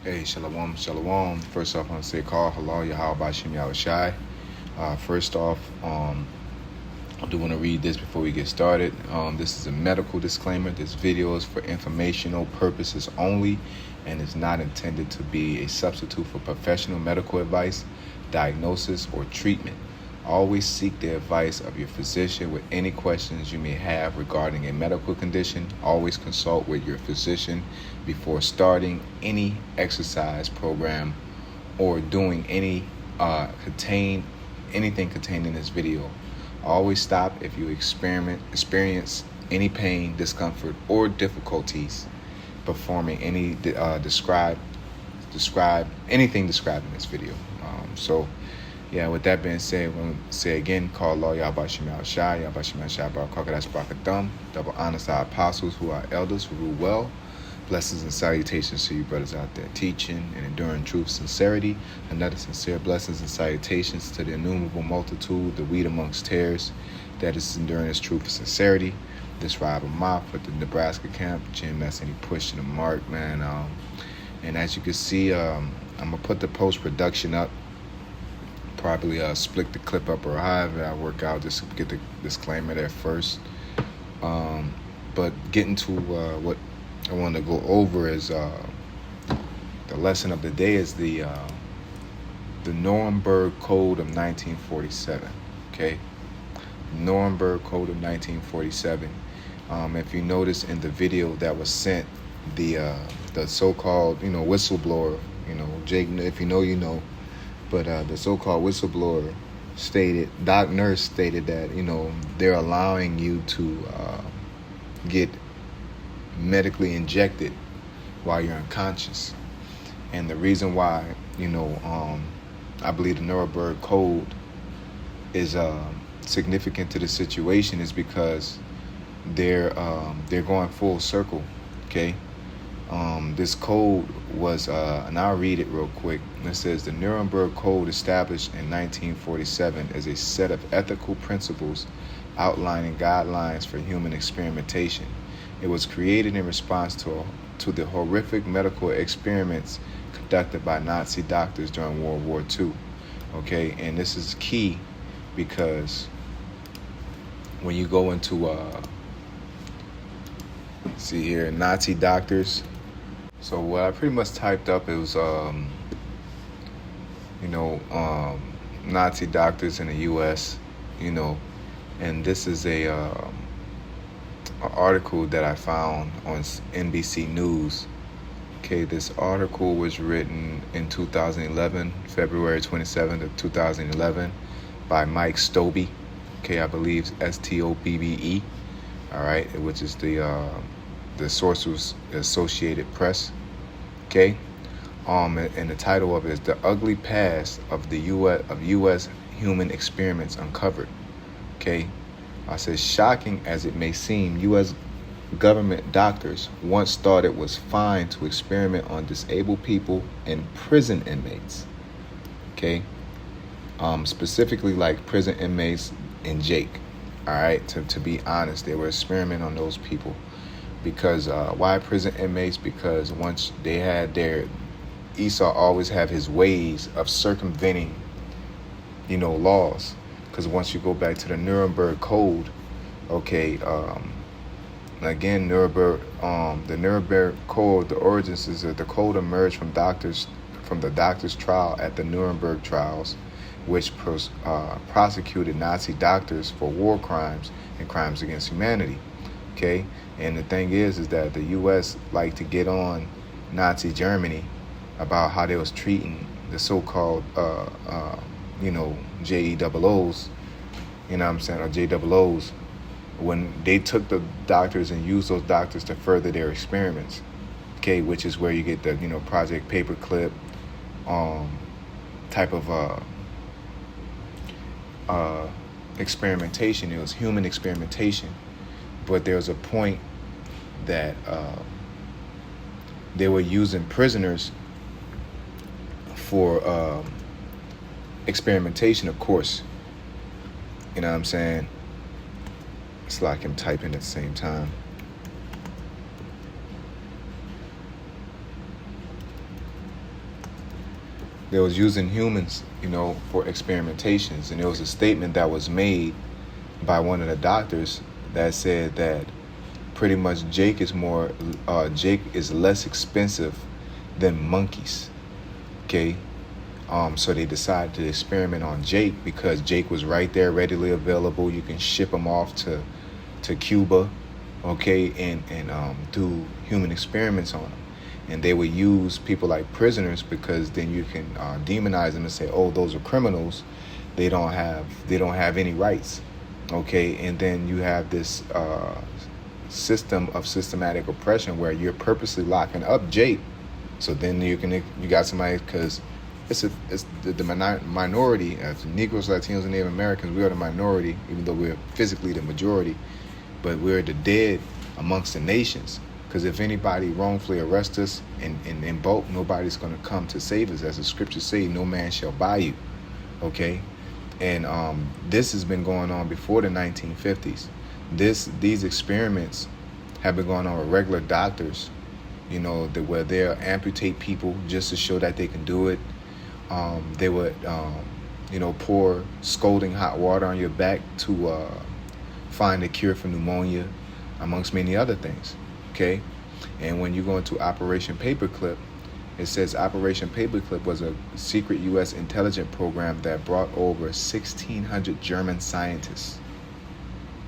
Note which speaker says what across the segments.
Speaker 1: Hey, shalom, shalom. First off, I want to say call halal Yahweh Bashim Yahushai. First off, I do want to read this before we get started. This is a medical disclaimer. This video is for informational purposes only and is not intended to be a substitute for professional medical advice, diagnosis, or treatment. Always seek the advice of your physician with any questions you may have regarding a medical condition. Always consult with your physician before starting any exercise program or doing anything contained in this video. Always stop if you experience any pain, discomfort, or difficulties performing any describe anything described in this video. Yeah, with that being said, we're going to say again, call Allah Yahbashim Yahushai, Yahbashim Yahushai Barakakadas Barakathum, double honors to our apostles who are elders who rule well. Blessings and salutations to you brothers out there teaching and enduring truth, sincerity. Another sincere blessings and salutations to the innumerable multitude, the wheat amongst tares, that is enduring this truth and sincerity. This rival mob at the Nebraska camp, Jim, that's any push to the mark, man. And as you can see, I'm going to put the post-production up. Probably split the clip up or however I work out, just to get the disclaimer there first. But getting to what I want to go over is the lesson of the day is the Nuremberg Code of 1947. Okay, Nuremberg Code of 1947. If you notice in the video that was sent, the so-called whistleblower, Jake, if you know, you know. But the so-called whistleblower stated, Doc Nurse stated that, they're allowing you to get medically injected while you're unconscious. And the reason why, I believe the Nuremberg Code is significant to the situation is because they're going full circle, okay? This code was, and I'll read it real quick. It says, the Nuremberg Code established in 1947 as a set of ethical principles outlining guidelines for human experimentation. It was created in response to the horrific medical experiments conducted by Nazi doctors during World War II. Okay, and this is key because when you go into, see here, Nazi doctors. So what I pretty much typed up, it was, Nazi doctors in the U.S., and this is a article that I found on NBC News. Okay, this article was written in 2011, February 27th of 2011, by Mike Stobbe. Okay, I believe Stobbe. All right, which is the source was Associated Press. Okay, and the title of it is "The Ugly Past of the U.S. Human Experiments Uncovered." Okay, I said, shocking as it may seem, U.S. government doctors once thought it was fine to experiment on disabled people and prison inmates. Okay, specifically like prison inmates in Jake. All right, to be honest, they were experimenting on those people. Because why prison inmates? Because once they had Esau always have his ways of circumventing, laws. Because once you go back to the Nuremberg Code, okay, again, the Nuremberg Code, the origins is that the code emerged from the doctors' trial at the Nuremberg trials, which prosecuted Nazi doctors for war crimes and crimes against humanity. Okay, and the thing is that the U.S. liked to get on Nazi Germany about how they was treating the so-called, JEOOs, or JOOs, when they took the doctors and used those doctors to further their experiments. Okay, which is where you get the, Project Paperclip type of experimentation. It was human experimentation. But there was a point that they were using prisoners for experimentation, of course. You know what I'm saying? It's like I'm typing at the same time. They was using humans, for experimentations. And there was a statement that was made by one of the doctors that said that pretty much Jake is less expensive than monkeys. Okay. So they decided to experiment on Jake because Jake was right there, readily available. You can ship him off to Cuba, okay, and do human experiments on him. And they would use people like prisoners because then you can demonize them and say, oh, those are criminals. They don't have any rights, okay. And then you have this system of systematic oppression where you're purposely locking up Jake. So then you got somebody, because it's the minority of Negroes, Latinos, and Native Americans. We are the minority, even though we're physically the majority, but we're the dead amongst the nations. Because if anybody wrongfully arrests us in bulk, nobody's going to come to save us. As the scriptures say, no man shall buy you. Okay? And this has been going on before the 1950s. These experiments have been going on with regular doctors, where they'll amputate people just to show that they can do it. They would, pour scalding hot water on your back to find a cure for pneumonia, amongst many other things. Okay, and when you go into Operation Paperclip, it says Operation Paperclip was a secret U.S. intelligence program that brought over 1,600 German scientists.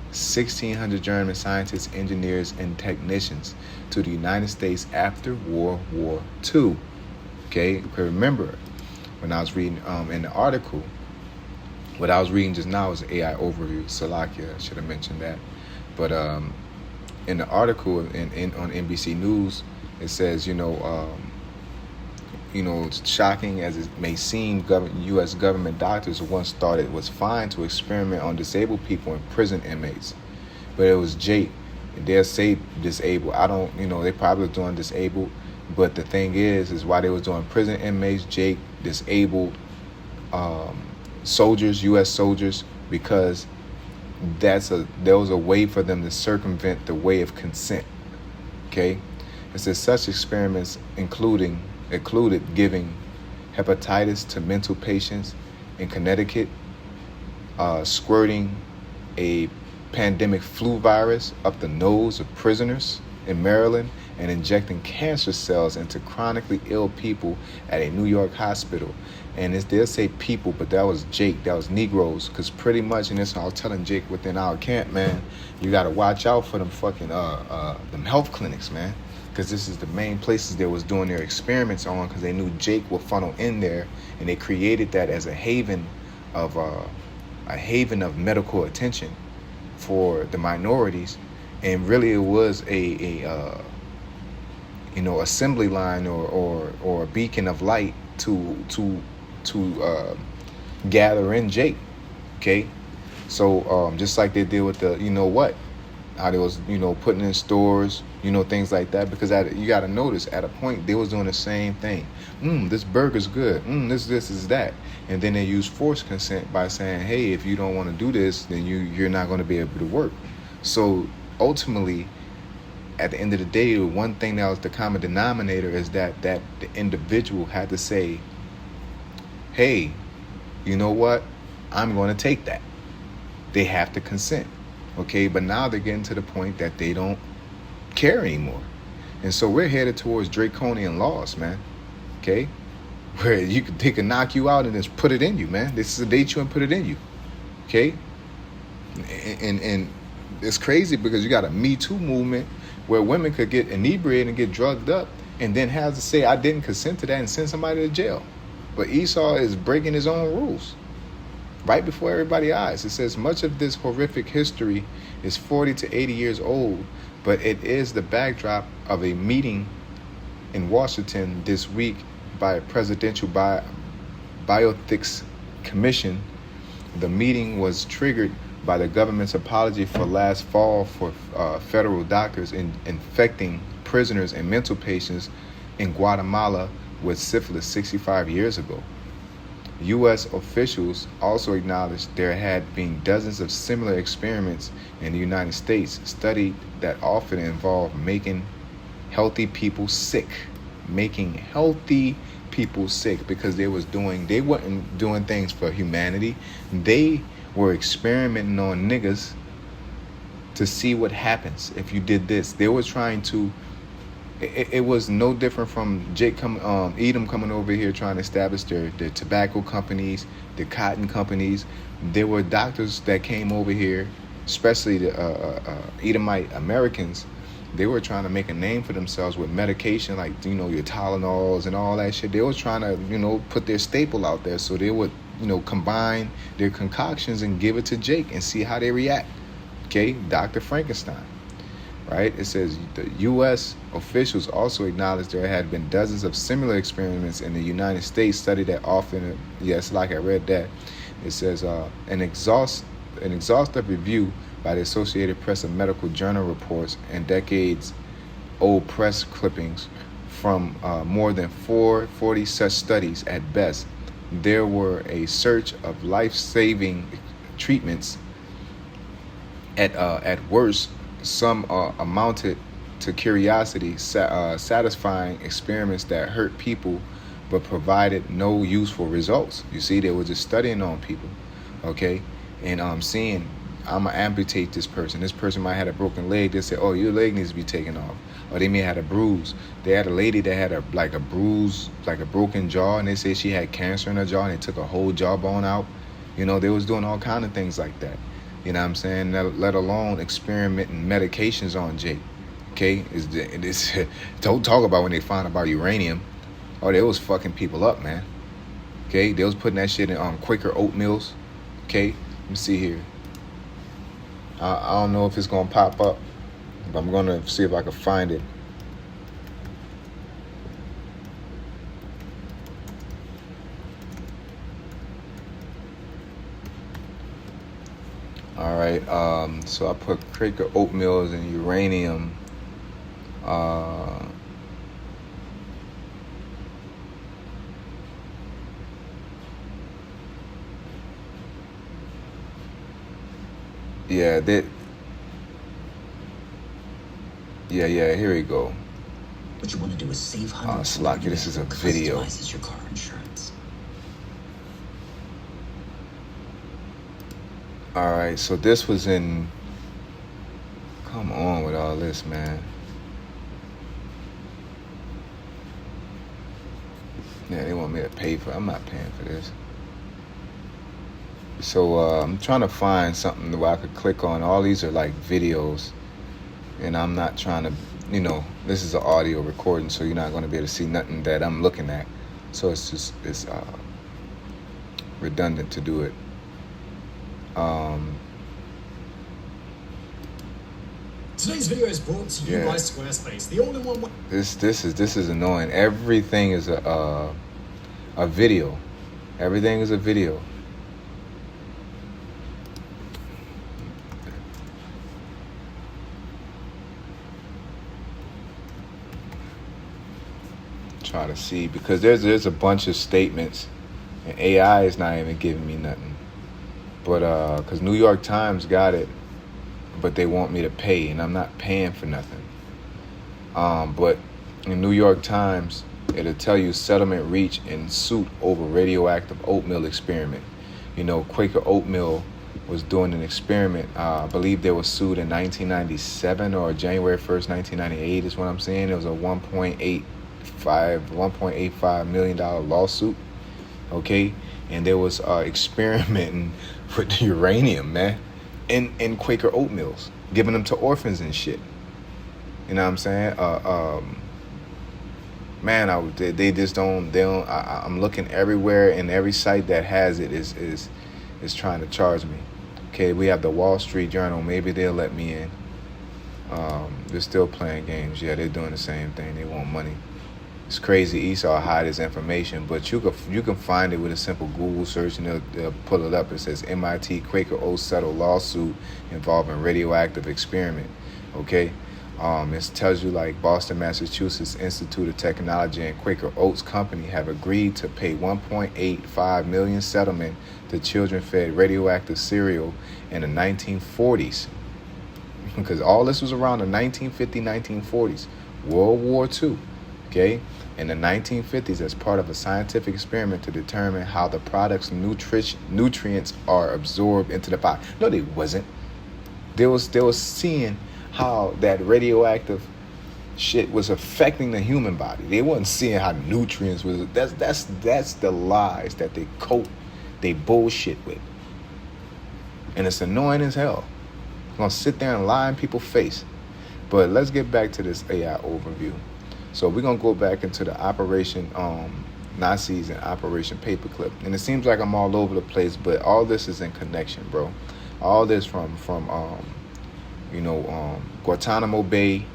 Speaker 1: 1,600 German scientists, engineers, and technicians to the United States after World War II. Okay, remember, when I was reading in the article, what I was reading just now was AI overview. Salakia, I should have mentioned that. But in the article on NBC News, it says, it's shocking as it may seem, U.S. government doctors once thought it was fine to experiment on disabled people and prison inmates. But it was Jake. They'll say disabled. I don't, they probably was doing disabled. But the thing is why they was doing prison inmates, Jake, disabled soldiers, U.S. soldiers, because there was a way for them to circumvent the way of consent. Okay? It says such experiments included giving hepatitis to mental patients in Connecticut, squirting a pandemic flu virus up the nose of prisoners in Maryland, and injecting cancer cells into chronically ill people at a New York hospital. And they'll say people, but that was Jake, that was Negroes, because pretty much, and this I was telling Jake within our camp, man, you got to watch out for them fucking them health clinics, man, because this is the main places they was doing their experiments on, because they knew Jake would funnel in there, and they created that as a haven of medical attention for the minorities. And really it was a assembly line or a beacon of light to gather in Jake. Okay, so just like they did with the how they was putting in stores, things like that, because you got to notice at a point they was doing the same thing. This burger's good. This is that. And then they use forced consent by saying, hey, if you don't want to do this, then you're not going to be able to work. So ultimately, at the end of the day, the one thing that was the common denominator is that the individual had to say, hey, you know what? I'm going to take that. They have to consent. Okay, but now they're getting to the point that they don't care anymore. And so we're headed towards draconian laws, man. Okay? Where they can knock you out and just put it in you, man. They sedate you and put it in you. Okay? And it's crazy because you got a Me Too movement where women could get inebriated and get drugged up and then have to say, I didn't consent to that, and send somebody to jail. But Esau is breaking his own rules right before everybody's eyes. It says much of this horrific history is 40 to 80 years old, but it is the backdrop of a meeting in Washington this week by a presidential bioethics commission. The meeting was triggered by the government's apology for last fall for federal doctors infecting prisoners and mental patients in Guatemala with syphilis 65 years ago. U.S. officials also acknowledged there had been dozens of similar experiments in the United States, studied that often involved making healthy people sick. people sick because they wasn't doing things for humanity. They were experimenting on niggas to see what happens if you did this. They were trying to. It was no different from Edom coming over here trying to establish their tobacco companies, the cotton companies. There were doctors that came over here, especially the Edomite Americans. They were trying to make a name for themselves with medication, like, you know, your Tylenols and all that shit. They were trying to, you know, put their staple out there, so they would, you know, combine their concoctions and give it to Jake and see how they react. Okay, Dr. Frankenstein. Right? It says the U.S. officials also acknowledged there had been dozens of similar experiments in the United States studied that often. Yes, like I read that. It says an exhaustive review by the Associated Press of medical journal reports and decades-old press clippings from more than 440 such studies at best. There were a search of life-saving treatments at worst. Some amounted to curiosity, satisfying experiments that hurt people but provided no useful results. You see, they were just studying on people, okay? And seeing, I'm going to amputate this person. This person might have a broken leg. They say, oh, your leg needs to be taken off. Or they may have a bruise. They had a lady that had a bruise, like a broken jaw, and they say she had cancer in her jaw, and they took a whole jawbone out. You know, they was doing all kind of things like that. You know what I'm saying? Let alone experimenting medications on Jake. Okay? Don't talk about when they found about uranium. Oh, they was fucking people up, man. Okay? They was putting that shit in Quaker oatmeals. Okay? Let me see here. I don't know if it's going to pop up, but I'm going to see if I can find it. All right, so I put Quaker oatmeals and uranium. Yeah, here we go.
Speaker 2: What you want to do is save hundreds.
Speaker 1: Slocky, this is a video.
Speaker 2: Customizes your car insurance.
Speaker 1: All right, so this was in. Come on with all this, man. Yeah, they want me to pay for it. I'm not paying for this. So I'm trying to find something where I could click on. All these are like videos, and I'm not trying to, you know, this is an audio recording, so you're not going to be able to see nothing that I'm looking at. So it's redundant to do it.
Speaker 2: Today's video is brought to you by Squarespace, the all-in-one.
Speaker 1: This is annoying. Everything is a video. Everything is a video. Try to see, because there's a bunch of statements, and AI is not even giving me nothing. But because New York Times got it, but they want me to pay, and I'm not paying for nothing. But in New York Times, it'll tell you settlement reached in suit over radioactive oatmeal experiment. You know, Quaker Oatmeal was doing an experiment. I believe they were sued in 1997 or January 1st, 1998 is what I'm saying. It was a $1.85 million lawsuit. Okay, and there was experimenting with uranium, man, in Quaker oatmeals, giving them to orphans and shit. You know what I'm saying? Man, they just don't. I'm looking everywhere, and every site that has it is trying to charge me. Okay, we have the Wall Street Journal. Maybe they'll let me in. They're still playing games. Yeah, they're doing the same thing. They want money. It's crazy. Esau hide his information, but you can find it with a simple Google search, and they'll pull it up. It says MIT Quaker Oats settle lawsuit involving radioactive experiment. Okay, it tells you like Boston, Massachusetts Institute of Technology and Quaker Oats Company have agreed to pay $1.85 million settlement to children fed radioactive cereal in the 1940s, because all this was around the 1950s, 1940s, World War II. Okay, in the 1950s as part of a scientific experiment to determine how the product's nutrients are absorbed into the body. No, they wasn't. They was seeing how that radioactive shit was affecting the human body. They wasn't seeing how nutrients was. That's the lies that they they bullshit with, and it's annoying as hell. I'm gonna sit there and lie in people's face. But let's get back to this AI overview. So we're gonna go back into the Operation Nazis and Operation Paperclip, and it seems like I'm all over the place, but all this is in connection, bro. All this from Guantanamo Bay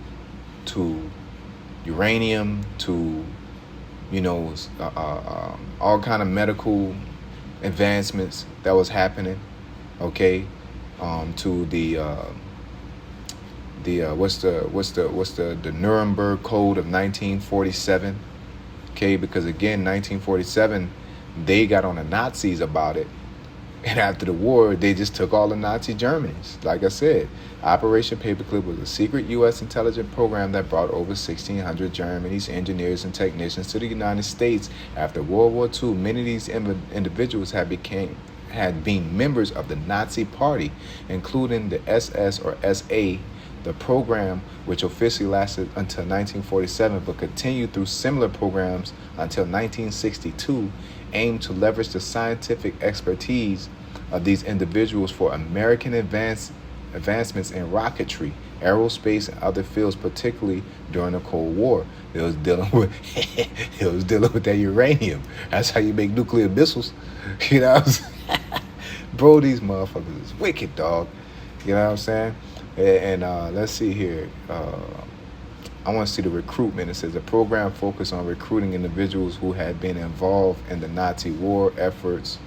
Speaker 1: to uranium to all kind of medical advancements that was happening, okay, to the Nuremberg Code of 1947, okay, because again 1947 they got on the Nazis about it, and after the war they just took all the Nazi Germans. Like I said, Operation Paperclip was a secret U.S. intelligence program that brought over 1,600 Germany's engineers and technicians to the United States. After World War II, many of these individuals had been members of the Nazi Party, including the SS or SA. The program, which officially lasted until 1947 but continued through similar programs until 1962, aimed to leverage the scientific expertise of these individuals for American advancements in rocketry, aerospace, and other fields, particularly during the Cold War. It was dealing with that uranium. That's how you make nuclear missiles. You know what I'm saying? Bro, these motherfuckers is wicked, dog. You know what I'm saying? And let's see here. I want to see the recruitment. It says the program focused on recruiting individuals who had been involved in the Nazi war effort,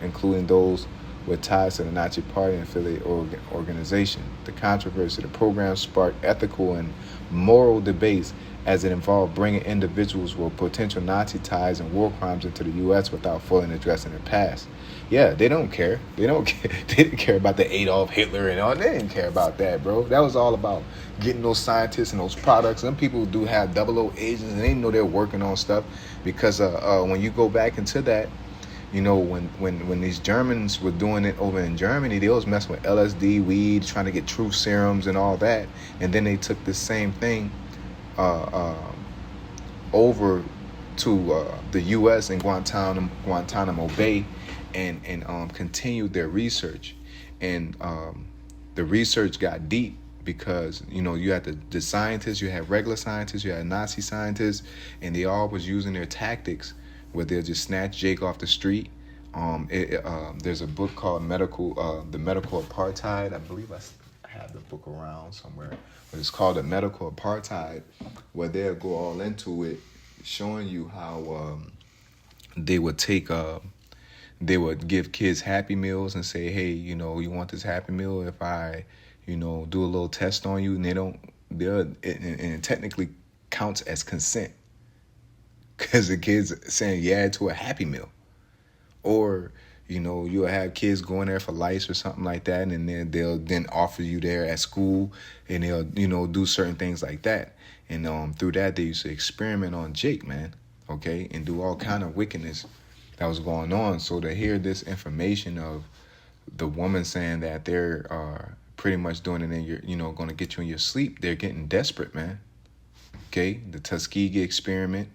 Speaker 1: including those with ties to the Nazi Party and affiliate organization. The controversy of the program sparked ethical and moral debates as it involved bringing individuals with potential Nazi ties and war crimes into the U.S. without fully addressing their past. Yeah, they don't care. They don't care. They didn't care about the Adolf Hitler and all. They didn't care about that, bro. That was all about getting those scientists and those products. Some people do have 00 agents, and they know they're working on stuff because when you go back into that, you know, when these Germans were doing it over in Germany, they was messing with LSD, weed, trying to get truth serums and all that, and then they took the same thing over to the U.S. and Guantanamo Bay, and continued their research, and the research got deep because you had the scientists, you had regular scientists, you had Nazi scientists, and they all was using their tactics where they'll just snatch Jake off the street. There's a book called The Medical Apartheid. I believe I have the book around somewhere, but it's called The Medical Apartheid, where they'll go all into it, showing you how they would give kids Happy Meals and say, hey, you want this Happy Meal if I, do a little test on you, and and it technically counts as consent because the kid's saying yeah to a Happy Meal. Or, you'll have kids going there for lice or something like that, and then they'll then offer you there at school, and they'll, do certain things like that. And through that, they used to experiment on Jake, man, okay, and do all kind of wickedness that was going on. So to hear this information of the woman saying that they're pretty much doing it in your, going to get you in your sleep, they're getting desperate, man. Okay, the Tuskegee experiment,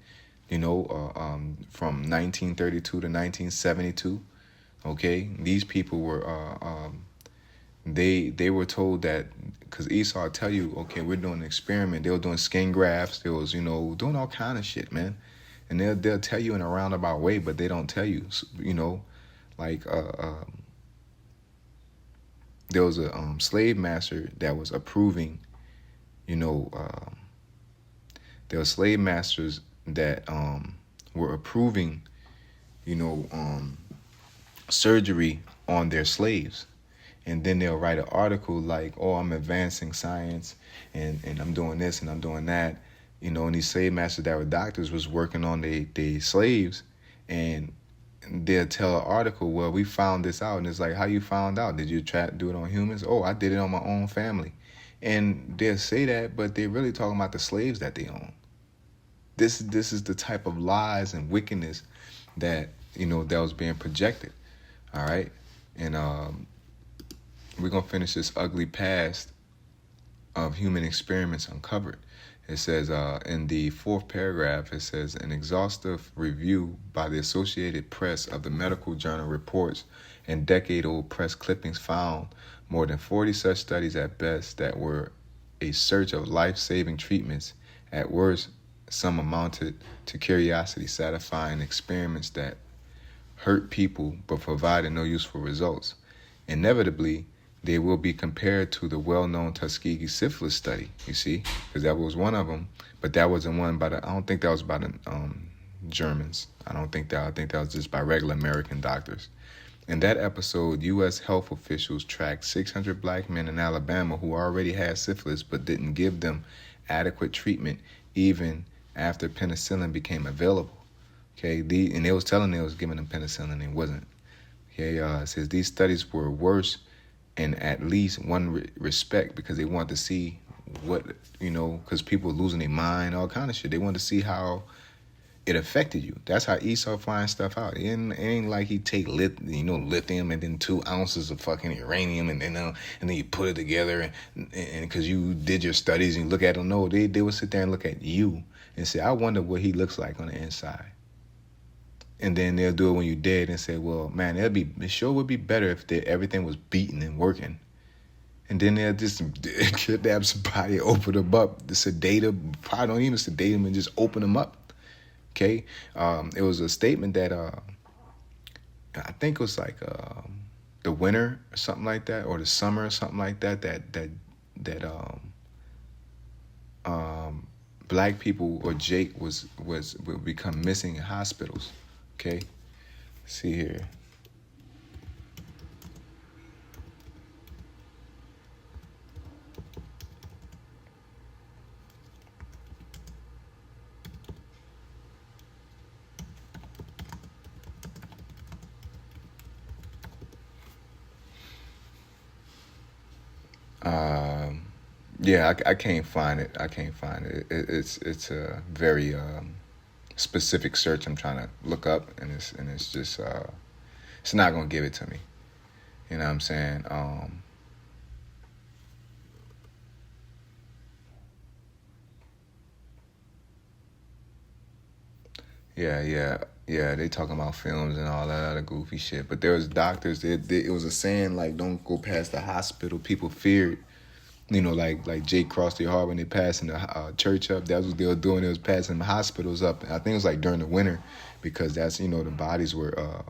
Speaker 1: from 1932 to 1972. Okay, these people were they were told that, because Esau will tell you, okay, we're doing an experiment. They were doing skin grafts. They was doing all kind of shit, man. And they'll tell you in a roundabout way, but they don't tell you, like there was a slave master that was approving, there were slave masters that were approving, surgery on their slaves. And then they'll write an article like, oh, I'm advancing science and I'm doing this and I'm doing that. And these slave masters that were doctors was working on the slaves, and they'll tell an article, well, we found this out. And it's like, how you found out? Did you try to do it on humans? Oh, I did it on my own family. And they'll say that, but they're really talking about the slaves that they own. This is the type of lies and wickedness that, that was being projected. All right. And we're going to finish this ugly past of human experiments uncovered. It says in the fourth paragraph, it says an exhaustive review by the Associated Press of the medical journal reports and decade-old press clippings found more than 40 such studies at best that were a search of life-saving treatments. At worst, some amounted to curiosity satisfying experiments that hurt people but provided no useful results. Inevitably, they will be compared to the well-known Tuskegee syphilis study, you see, because that was one of them. But that wasn't one by I don't think that was by the Germans. I think that was just by regular American doctors. In that episode, U.S. health officials tracked 600 black men in Alabama who already had syphilis but didn't give them adequate treatment even after penicillin became available. Okay, and they was telling they was giving them penicillin and it wasn't. Okay, it says these studies were worse in at least one respect because they wanted to see what, because people were losing their mind, all kind of shit. They wanted to see how it affected you. That's how Esau finds stuff out. It ain't like he take lithium and then 2 ounces of fucking uranium and then you put it together and because you did your studies and you look at them. No, they would sit there and look at you and say, I wonder what he looks like on the inside. And then they'll do it when you're dead and say, well, man, it sure would be better if everything was beaten and working. And then they'll just kidnap somebody, open them up, sedate them, probably don't even sedate them and just open them up. Okay? It was a statement that I think it was like the winter or something like that, or the summer or something like that, that black people or Jake would become missing in hospitals. Okay, see here. Yeah, I can't find it. It's a very specific search I'm trying to look up, and it's just it's not gonna give it to me. You know what I'm saying? Yeah. They talking about films and all that other goofy shit. But there was doctors. It was a saying like, don't go past the hospital. People feared. Like Jake crossed their heart when they passing the church up. That's what they were doing. They was passing the hospitals up. I think it was like during the winter because that's, the bodies were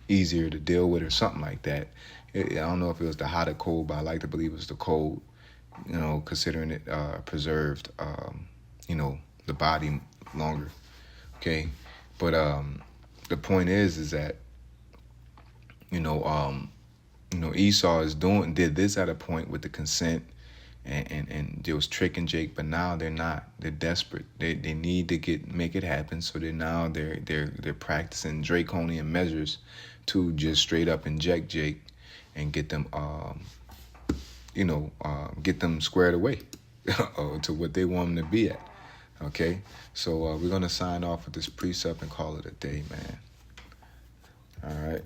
Speaker 1: easier to deal with or something like that. I don't know if it was the hot or cold, but I like to believe it was the cold, considering it preserved, the body longer. Okay. But the point is that, Esau did this at a point with the consent. And they was tricking Jake, but now they're not. They're desperate. They need to make it happen. So they're practicing draconian measures to just straight up inject Jake and get them get them squared away to what they want them to be at. Okay, so we're gonna sign off with this precept and call it a day, man. All right.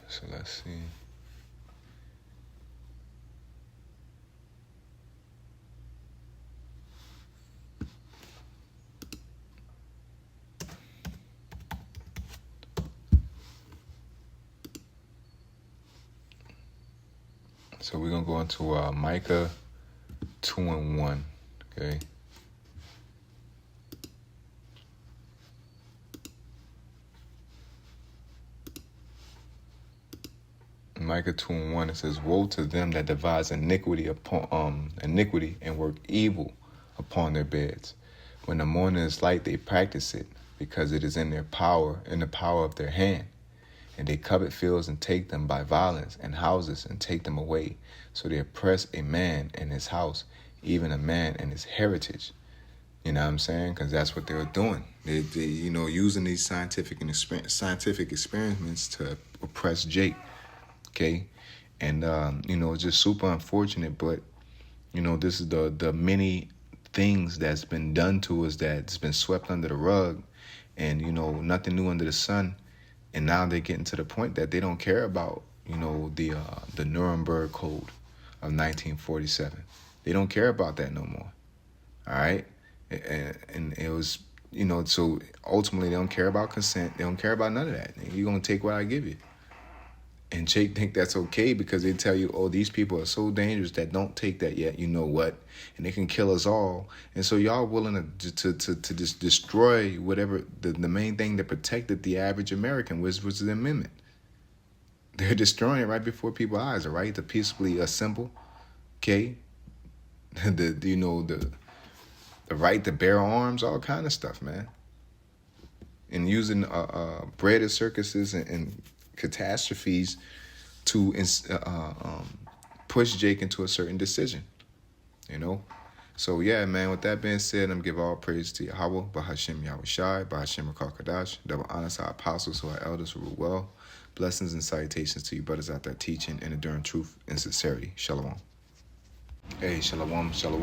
Speaker 1: So let's see. So we're going to go into Micah 2:1, okay? Micah 2:1, it says, woe to them that devise iniquity and work evil upon their beds. When the morning is light, they practice it, because it is in the power of their hand. And they covet fields and take them by violence, and houses and take them away. So they oppress a man in his house, even a man in his heritage. You know what I'm saying? Because that's what they were doing. They using these scientific experiments to oppress Jake. Okay, and it's just super unfortunate. But this is the many things that's been done to us that's been swept under the rug, and nothing new under the sun. And now they're getting to the point that they don't care about the Nuremberg Code of 1947. They don't care about that no more. All right. And it was, so ultimately they don't care about consent. They don't care about none of that. You're going to take what I give you. And Jake think that's okay because they tell you, oh, these people are so dangerous that don't take that yet. You know what? And they can kill us all. And so y'all willing to just destroy whatever the main thing that protected the average American was the amendment. They're destroying it right before people's eyes, all right? To peacefully assemble, okay? The right to bear arms, all kind of stuff, man. And using breaded circuses and catastrophes to push Jake into a certain decision, So, yeah, man, with that being said, I'm give all praise to Yahweh, Bahashem Yahushai, Bahashem Rakakadash, double honor to our apostles who are elders who rule well. Blessings and salutations to you brothers out there teaching and enduring truth and sincerity. Shalom. Hey, shalom, shalom.